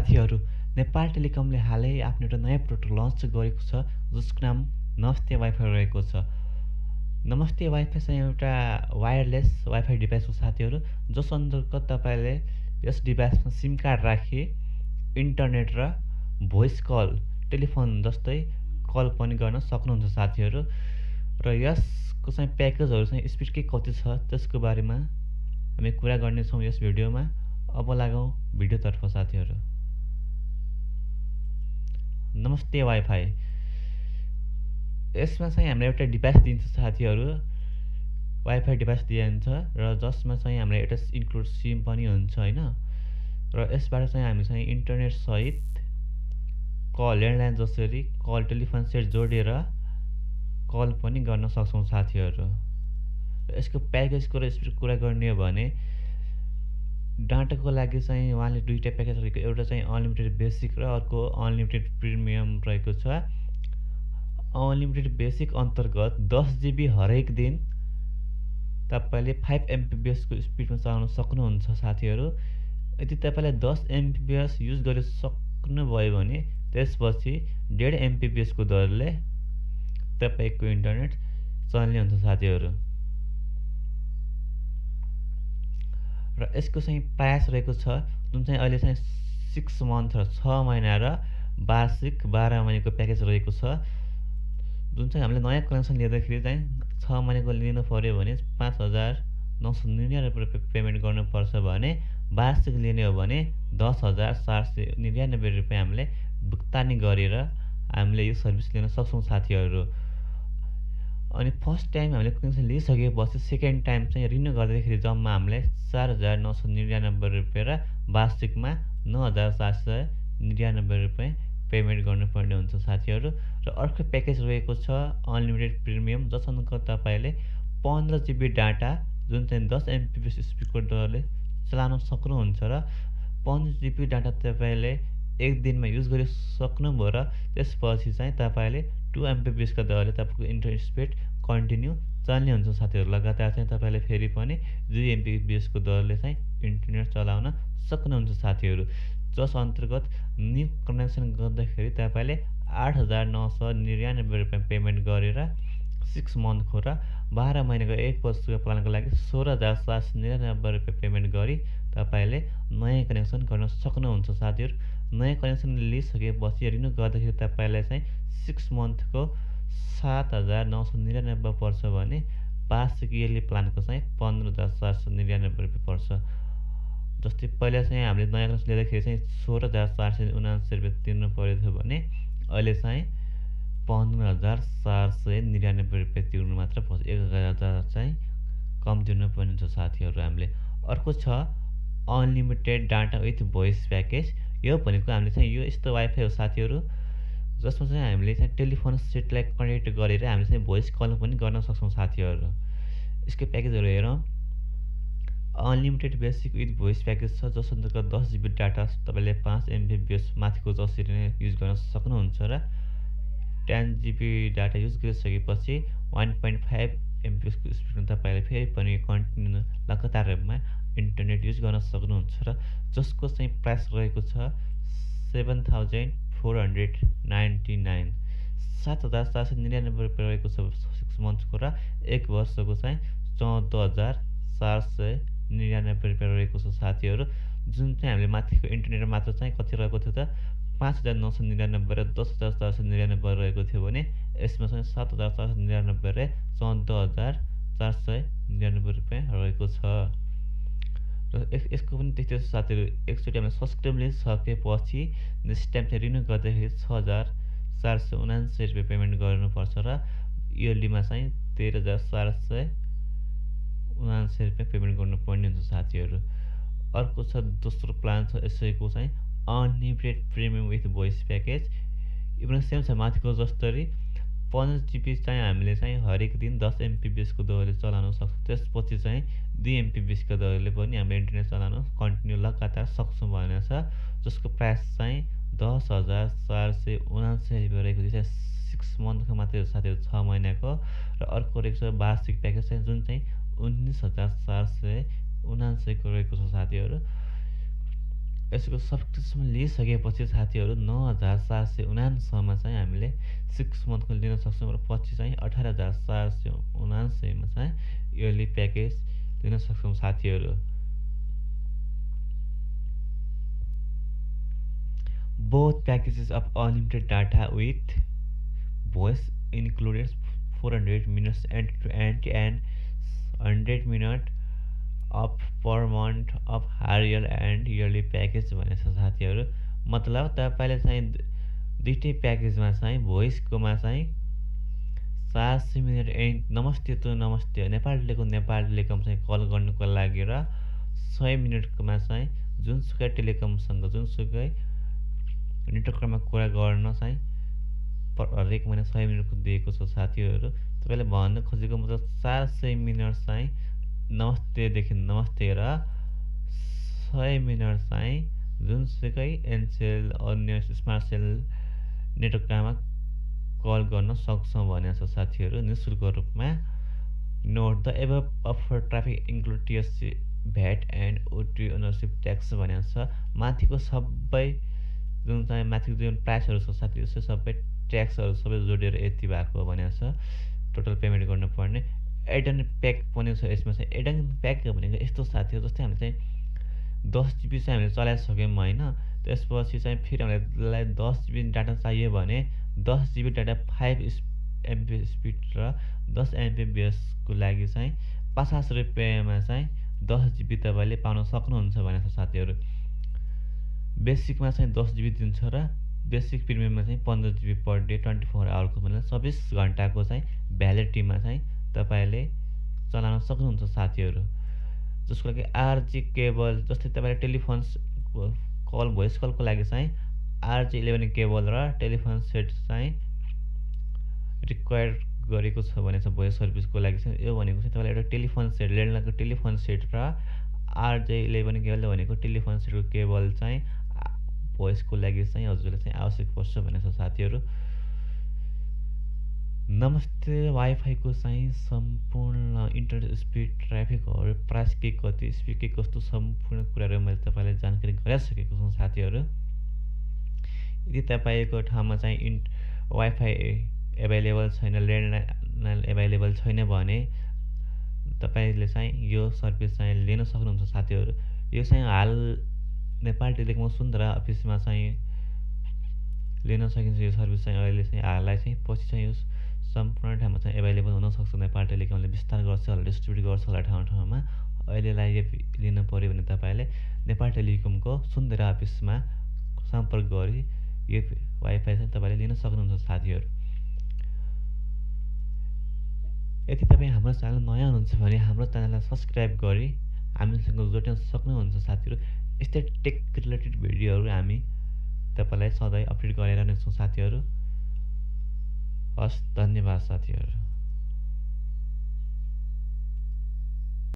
साथीहरू, नेपाल टेलिकमले हालै आफ्नो एउटा नयाँ प्रोडक्ट लन्च गरेको छ जसको नाम नमस्ते वाइफाई रहेको छ। नमस्ते वाइफाई चाहिँ एउटा वायरलेस वाइफाई डिभाइस हो साथीहरू, जस अन्तर्गत तपाईँले यस डिभाइसमा सिम कार्ड राखी इन्टरनेट र भोइस कल टेलिफोन जस्तै कल पनि गर्न सक्नुहुन्छ साथीहरू। र यसको चाहिँ प्याकेजहरू चाहिँ स्पिड के कति छ त्यसको बारेमा हामी कुरा गर्नेछौँ यस भिडियोमा। अब लागौँ भिडियोतर्फ साथीहरू। नमस्ते वाइफाई, यसमा चाहिँ हामीलाई एउटा डिभाइस दिन्छ साथीहरू, वाइफाई डिभाइस दिइन्छ र जसमा चाहिँ हामीलाई एउटा इन्क्लुड सिम पनि हुन्छ हैन। र यसबाट चाहिँ हामी चाहिँ इन्टरनेट सहित कल ल्यान्डलाइन जसरी कल टेलिफोन सेट जोडेर कल पनि गर्न सक्छौँ साथीहरू। र यसको प्याकेजको र स्पिड कुरा गर्ने हो भने डाटाको लागि चाहिँ उहाँले दुईवटा प्याकेज रहेको, एउटा चाहिँ अनलिमिटेड बेसिक र अर्को अनलिमिटेड प्रिमियम रहेको छ। अनलिमिटेड बेसिक अन्तर्गत 10 GB हरेक दिन तपाईँले 5 MBPS को स्पिडमा चलाउन सक्नुहुन्छ साथीहरू। यदि तपाईँले 10 MBPS युज गरिसक्नुभयो भने त्यसपछि 1.5 MBPS को दरले तपाईँको इन्टरनेट चल्ने हुन्छ साथीहरू। र यसको चाहिँ प्राइस रहेको छ जुन चाहिँ अहिले चाहिँ 6 मन्थ र 6 महिना र वार्षिक 12 महिनाको प्याकेज रहेको छ। जुन चाहिँ हामीले नयाँ कनेक्सन लिँदाखेरि चाहिँ 6 महिनाको लिनु पर्यो भने 5,999 रुपियाँ पेमेन्ट गर्नुपर्छ भने वार्षिक लिने हो भने 10,499 रुपियाँ हामीले भुक्तानी गरेर हामीले यो सर्भिस लिन सक्छौँ साथीहरू। अनि फर्स्ट टाइम हामीले कनेक्सन लिइसकेपछि सेकेन्ड टाइम चाहिँ रिन्यू गर्दाखेरि जम्मा हामीले 4,999 रुपियाँ र वार्षिकमा 9,499 रुपियाँ पेमेन्ट गर्नुपर्ने हुन्छ साथीहरू। र अर्को प्याकेज रहेको छ अनलिमिटेड प्रिमियम, जसमा तपाईँले 15 GB डाटा जुन चाहिँ 10 MBPS स्पिडको दरले चलाउन सक्नुहुन्छ र 15 GB डाटा तपाईँले एक दिनमा युज गरिसक्नुभयो र त्यसपछि चाहिँ तपाईँले 2 MBPS का दरले तपाईँको इन्टरनेट स्पिड कन्टिन्यू चल्ने हुन्छ साथीहरू। लगातार चाहिँ तपाईँले फेरि पनि 2 MBPS को दरले चाहिँ इन्टरनेट चलाउन सक्नुहुन्छ साथीहरू। जस अन्तर्गत न्यू कनेक्सन गर्दाखेरि तपाईँले 8,999 रुपियाँ पेमेन्ट गरेर 6 मन्थको र 12 महिनाको 1 वर्षको प्लानको लागि 16,499 रुपियाँ पेमेन्ट गरी तपाईँले नयाँ कनेक्सन गर्न सक्नुहुन्छ साथीहरू। नयाँ कनेक्सन लिइसकेपछि रिन्यू गर्दाखेरि तपाईँलाई चाहिँ 6 मन्थको 7,999 पर्छ भने वार्षिक इयरली प्लानको चाहिँ 15,499 रुपियाँ पर्छ। जस्तै पहिला चाहिँ हामीले नयाँ कनेक्सन लिँदाखेरि चाहिँ 16,479 रुपियाँ तिर्नु परेको थियो भने अहिले चाहिँ 15,499 रुपियाँ तिर्नु मात्र पर्छ। 1,000 चाहिँ कम तिर्नु पर्ने हुन्छ साथीहरू हामीले। अर्को छ unlimited data with voice package. यो भनेको हामीले चाहिँ यो यस्तो वाइफाई हो साथीहरू जसमा चाहिँ हामीले चाहिँ टेलिफोन सेटलाई कनेक्ट गरेर हामीले चाहिँ भोइस कल पनि गर्न सक्छौँ साथीहरू। यसको प्याकेजहरू हेरौँ। Unlimited basic with voice package छ जस अन्तर्गत 10 GB डाटा तपाईँले 5 MBPS माथिको जसरी नै युज गर्न सक्नुहुन्छ र 10 GB डाटा युज गरिसकेपछि 1.5 MBPS को स्पिडमा तपाईँले फेरि पनि कन्टिन्यू लगातार रूपमा इन्टरनेट युज गर्न सक्नुहुन्छ र जसको चाहिँ प्राइस रहेको छ 7,499 7,499 रुपियाँ रहेको छ 6 मन्थको र 1 वर्षको चाहिँ 14,499 रुपियाँ रहेको छ साथीहरू। जुन चाहिँ हामीले माथिको इन्टरनेट मात्र चाहिँ कति रहेको थियो त 5,999 र 10,499 रहेको थियो भने यसमा चाहिँ 7,499 र 14,499 रुपियाँ रहेको छ। र यसको पनि त्यस्तै साथीहरू, एकचोटि हामीले सब्सक्राइब लिइसकेपछि नेक्स्ट टाइम चाहिँ रिन्यू गर्दाखेरि 6,479 रुपियाँ पेमेन्ट गर्नुपर्छ र इयरलीमा चाहिँ 13,479 रुपियाँ पेमेन्ट गर्नुपर्ने हुन्छ साथीहरू। अर्को छ दोस्रो प्लान छ यसैको चाहिँ unlimited premium with voice package. यो पनि सेम छ माथिको जस्तै 15 GB चाहिँ हामीले चाहिँ हरेक दिन 10 MBPS को दरले चलाउन सक्छौँ। त्यसपछि चाहिँ 2 MBPS को दरले पनि हामीले इन्टरनेट चलाउन कन्टिन्यू लगातार सक्छौँ भनेको छ। जसको प्राइस चाहिँ 10,479 रुपियाँ रहेको छ 6 मन्थको मात्रै साथीहरू, 6 महिनाको। र अर्को रहेको छ वार्षिक प्याकेज चाहिँ जुन चाहिँ 19,479 को रहेको छ साथीहरू। यसको सब्सक्रिप्सन लिइसकेपछि साथीहरू 9779 चाहिँ हामीले 6 मन्थको लिन सक्छौँ र पछि चाहिँ 18779 मा चाहिँ इयरली प्याकेज लिन सक्छौँ साथीहरू। Both packages of unlimited data with voice included 400 minutes end to end and 100 minutes of per month of higher and yearly package भनेछ साथीहरू। मतलब तपाईँले चाहिँ दुईटै प्याकेजमा चाहिँ भोइसकोमा चाहिँ 400 मिनट नमस्ते टु नमस्ते नेपाल टेलिकम चाहिँ कल गर्नुको लागि र 100 मिनटकोमा चाहिँ जुनसुकै टेलिकमसँग जुनसुकै नेटवर्कमा कुरा गर्न चाहिँ हरेक महिना 100 मिनटको दिएको छ साथीहरू। तपाईँले भन्न खोजेको मतलब 400 मिनट चाहिँ नमस्तेदेखि नमस्ते र 100 मिनट चाहिँ जुनसुकै एनसेल अन्य स्मार्ट सेल नेटवर्कमा कल गर्न सक्छौँ भनेको छ साथीहरू निःशुल्क रूपमा। Note the above offer traffic include TSC VAT and OT ownership tax भनेको छ। माथिको सबै जुन चाहिँ माथिको जुन प्राइसहरू छ साथीहरू सबै ट्याक्सहरू सबै जोडेर यति भएको भनेको छ टोटल पेमेन्ट गर्नुपर्ने। एडन प्याक पनि छ यसमा चाहिँ। एडन प्याक भनेको यस्तो साथीहरू जस्तै हामीले चाहिँ 10 GB चाहिँ हामीले चलाइसक्यौँ होइन, त्यसपछि चाहिँ फेरि हामीलाई 10 GB डाटा चाहियो भने 10 GB डाटा 5 MB स्पिड र 10 MBPS को लागि चाहिँ 50 रुपियाँमा चाहिँ 10 GB तपाईँले पाउन सक्नुहुन्छ भनेको छ साथीहरू। बेसिकमा चाहिँ 10 GB दिन्छ र बेसिक प्रिमियममा चाहिँ 15 GB पर डे 24 आवरको मतलब 24 घन्टाको चाहिँ भ्यालिडिटीमा चाहिँ तपाईँले चलाउन सक्नुहुन्छ साथीहरू। जसको लागि आरजी केबल जस्तै तपाईँले टेलिफोन कल भोइस कलको लागि चाहिँ आरजी 11 केबल र टेलिफोन सेट चाहिँ रिक्वायर गरेको छ भने चाहिँ भोइस सर्भिसको लागि चाहिँ यो भनेको चाहिँ तपाईँले एउटा टेलिफोन सेट ल्यान्डलाइनको टेलिफोन सेट र आरजे 11 केबल भनेको टेलिफोन सेटको केबल चाहिँ भोइसको लागि चाहिँ हजुरले चाहिँ आवश्यक पर्छ भनेको छ साथीहरू। नमस्ते वाइफाईको चाहिँ सम्पूर्ण इन्टरनेट स्पिड ट्राफिकहरू प्राइस के कति स्पिड के कस्तो सम्पूर्ण कुराहरू मैले तपाईँलाई जानकारी गराइसकेको छु साथीहरू। यदि तपाईँको ठाउँमा चाहिँ वाइफाई एभाइलेबल छैन, ल्यान्डलाइन एभाइलेबल छैन भने तपाईँले चाहिँ यो सर्भिस चाहिँ लिन सक्नुहुन्छ साथीहरू। यो चाहिँ हाल नेपाल टेलिकम सुन्दरा अफिसमा चाहिँ लिन सकिन्छ यो सर्भिस चाहिँ अहिले चाहिँ हाललाई चाहिँ पछि चाहिँ यो सम्पूर्ण ठाउँमा चाहिँ एभाइलेबल हुनसक्छ। नेपाल टेलिकमले विस्तार गर्छ होला, डिस्ट्रिब्युट गर्छ होला ठाउँ ठाउँमा। अहिलेलाई यो लिन पऱ्यो भने तपाईँले नेपाल टेलिकमको सुन्दरा अफिसमा सम्पर्क गरी यो वाइफाई चाहिँ तपाईँले लिन सक्नुहुन्छ साथीहरू। यदि तपाईँ हाम्रो च्यानल नयाँ हुनुहुन्छ भने हाम्रो च्यानललाई सब्सक्राइब गरी हामीसँग जोड्न सक्नुहुन्छ साथीहरू। यस्तै टेक रिलेटेड भिडियोहरू हामी तपाईँलाई सधैँ अपडेट गरेर नै छौँ साथीहरू। हस्, धन्यवाद साथीहरू।